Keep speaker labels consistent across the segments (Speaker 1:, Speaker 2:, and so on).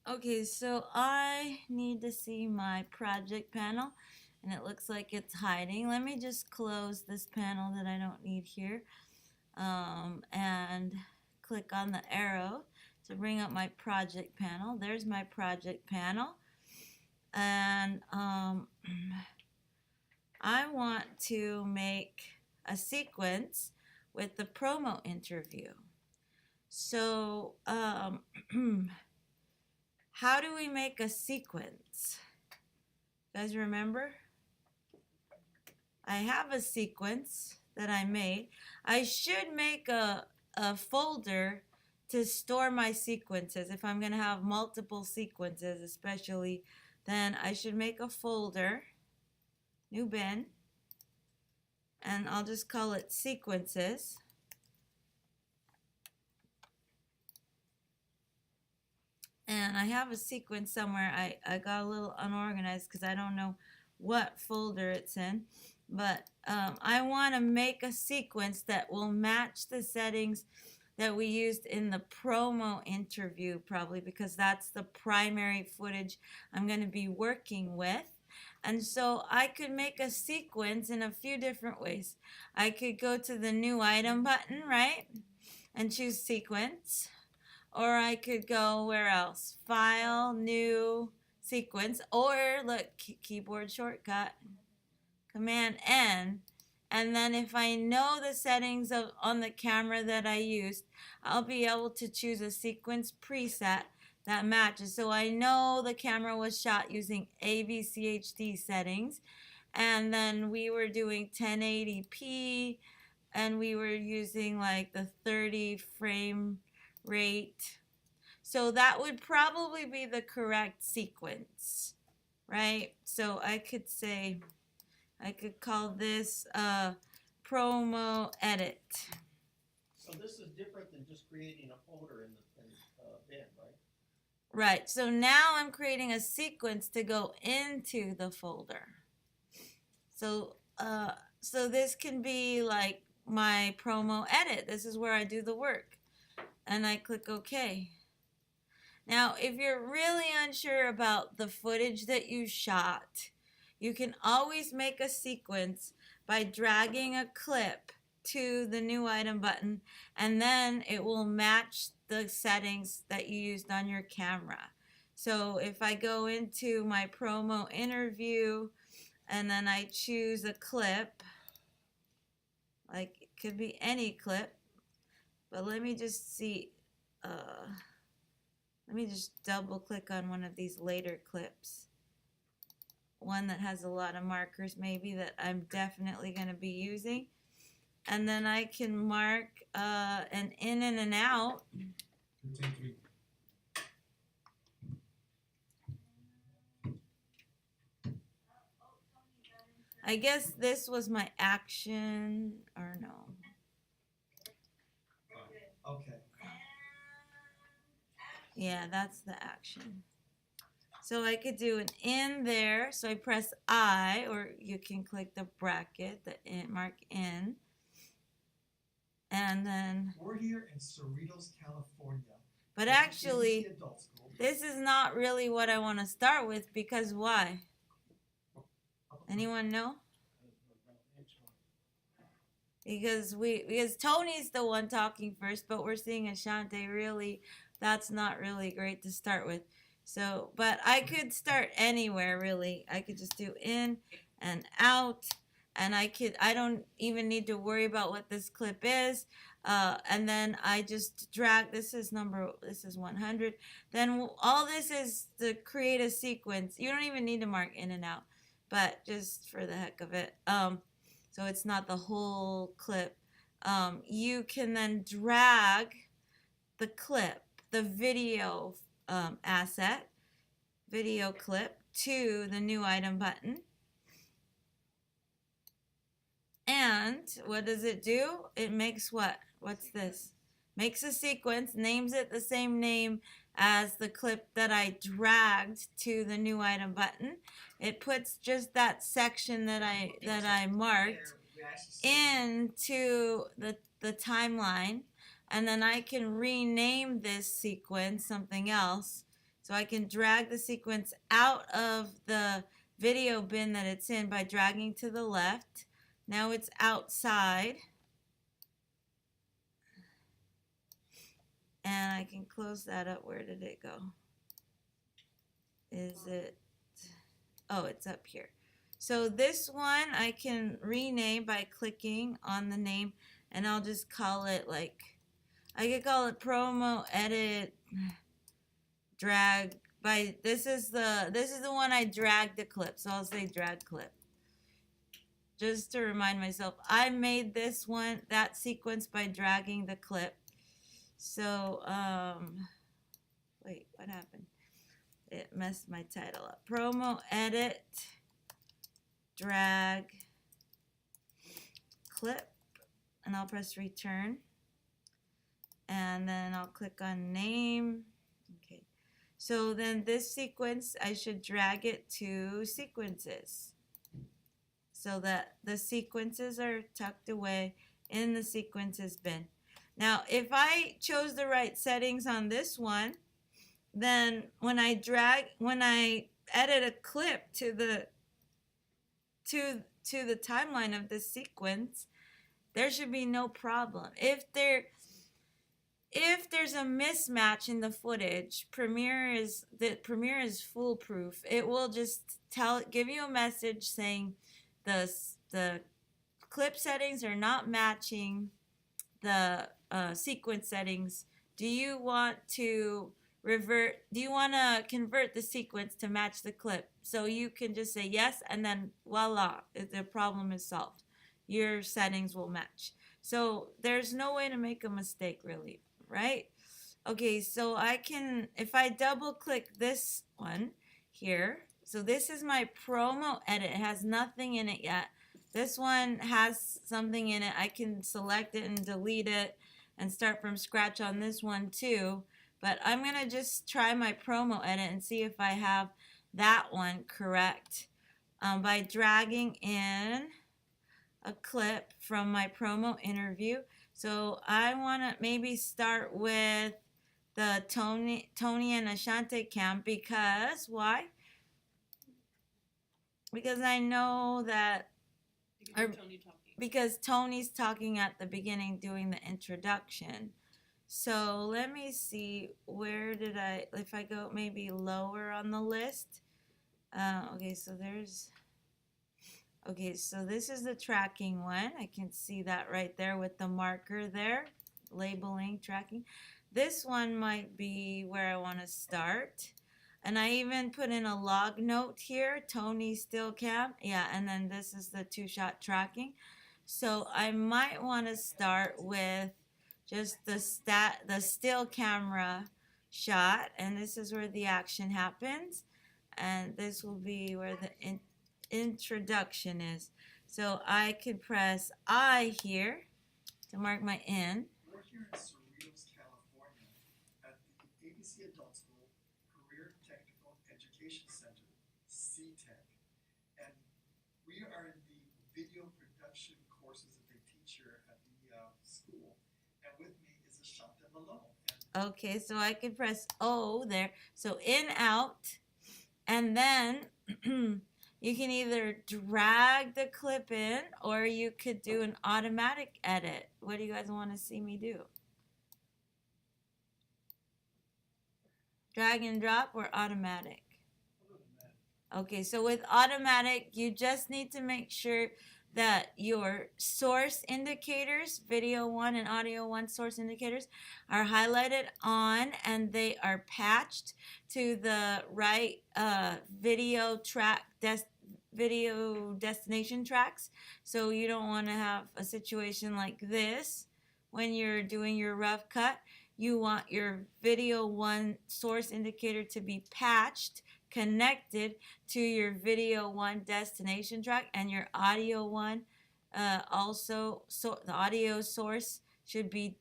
Speaker 1: Okay, so I need to see my project panel, and it looks like it's hiding. Let me just close this panel that I don't need here, and click on the arrow to bring up my project panel. There's my project panel, and I want to make a sequence with the promo interview. So, how do we make a sequence? You guys remember? I have a sequence that I made. I should make a folder to store my sequences. If I'm going to have multiple sequences, especially, then I should make a folder, new bin, and I'll just call it sequences. And I have a sequence somewhere. I got a little unorganized because I don't know what folder it's in. But I want to make a sequence that will match the settings that we used in the promo interview, probably because that's the primary footage I'm going to be working with. And so I could make a sequence in a few different ways. I could go to the new item button, right? And choose sequence. Or I could go where else? File, new, sequence, or look, keyboard shortcut, Command N. And then if I know the settings on the camera that I used, I'll be able to choose a sequence preset that matches. So I know the camera was shot using AVCHD settings, and then we were doing 1080p, and we were using like the 30 frame rate. So that would probably be the correct sequence, right? So I could say, I could call this promo edit.
Speaker 2: So this is different than just creating a folder in the bin, right?
Speaker 1: Right, so now I'm creating a sequence to go into the folder. So, so this can be like my promo edit. This is where I do the work. And I click OK. Now, if you're really unsure about the footage that you shot, you can always make a sequence by dragging a clip to the new item button, and then it will match the settings that you used on your camera. So if I go into my promo interview and then I choose a clip, like it could be any clip, but let me just see, let me just double click on one of these later clips. One that has a lot of markers maybe that I'm definitely going to be using. And then I can mark an in and an out. I guess this was my action, or no.
Speaker 2: Okay.
Speaker 1: Yeah, that's the action. So I could do an in there. So I press I, or you can click the bracket, the in, mark in. And then.
Speaker 2: We're here in Cerritos, California.
Speaker 1: But actually, this is not really what I want to start with, because why? Anyone know? Because Tony's the one talking first, but we're seeing Ashante. Really, that's not really great to start with. So, but I could start anywhere really. I could just do in and out, and I don't even need to worry about what this clip is. And then I just drag, this is 100. Then all this is to create a sequence. You don't even need to mark in and out, but just for the heck of it. So it's not the whole clip. You can then drag the clip, the video asset, video clip, to the new item button. And what does it do? It makes what? What's this? Makes a sequence, names it the same name as the clip that I dragged to the new item button. It puts just that section that I marked into the timeline, and then I can rename this sequence something else. So I can drag the sequence out of the video bin that it's in by dragging to the left. Now it's outside. And I can close that up. Where did it go? Is it? Oh, it's up here. So this one I can rename by clicking on the name, and I'll just call it like, I could call it promo edit drag by, this is the one I dragged the clip, so I'll say drag clip. Just to remind myself, I made this one, that sequence, by dragging the clip. So, wait, what happened? It messed my title up. Promo edit drag clip, and I'll press return, and then I'll click on name. Okay, so then this sequence, I should drag it to sequences so that the sequences are tucked away in the sequences bin. Now, if I chose the right settings on this one, then when I edit a clip to the timeline of this sequence, there should be no problem. If there's a mismatch in the footage, Premiere is foolproof. It will just give you a message saying the clip settings are not matching the sequence settings. Do you want to convert the sequence to match the clip? So you can just say yes, and then voila, the problem is solved. Your settings will match. So there's no way to make a mistake, really, right? Okay, so I can, if I double click this one here, so this is my promo edit. It has nothing in it yet. This one has something in it. I can select it and delete it and start from scratch on this one too. But I'm going to just try my promo edit and see if I have that one correct by dragging in a clip from my promo interview. So I want to maybe start with the Tony and Ashanti camp, because why? Because I know that, because Tony's talking at the beginning, doing the introduction. So let me see, where did if I go maybe lower on the list. Okay, so this is the tracking one. I can see that right there with the marker there, labeling, tracking. This one might be where I want to start. And I even put in a log note here, Tony still cam. Yeah, and then this is the two-shot tracking. So I might want to start with just the still camera shot, and this is where the action happens, and this will be where the introduction is. So I could press I here to mark my in.
Speaker 3: We're here in Cerritos, California at the ABC Adult School Career Technical Education Center, CTEC, and we are in the video production courses that they teach here at the school, and with me is Ashanti Malone.
Speaker 1: Okay, so I could press O there, so in, out, and then you can either drag the clip in, or you could do an automatic edit. What do you guys want to see me do? Drag and drop or automatic? Okay, so with automatic, you just need to make sure that your source indicators, video 1 and audio 1 source indicators, are highlighted on and they are patched to the right video destination tracks. So you don't want to have a situation like this when you're doing your rough cut. You want your video 1 source indicator to be patched, connected to your video 1 destination track, and your audio 1 also, so the audio source should be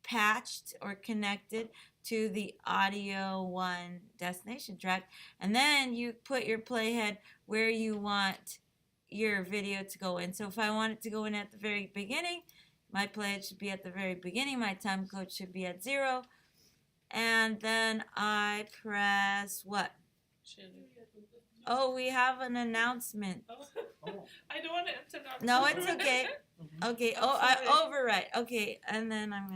Speaker 1: patched or connected to the audio 1 destination track, and then you put your playhead where you want your video to go in. So if I want it to go in at the very beginning, my playhead should be at the very beginning, my time code should be at 0, and then I press what? Oh, we have an announcement.
Speaker 2: Oh,
Speaker 4: I don't want to interrupt.
Speaker 1: No, it's okay.
Speaker 2: mhm.
Speaker 1: Okay.
Speaker 4: I'm
Speaker 1: Oh, I
Speaker 4: sorry.
Speaker 1: overwrite. Okay, and then I'm gonna.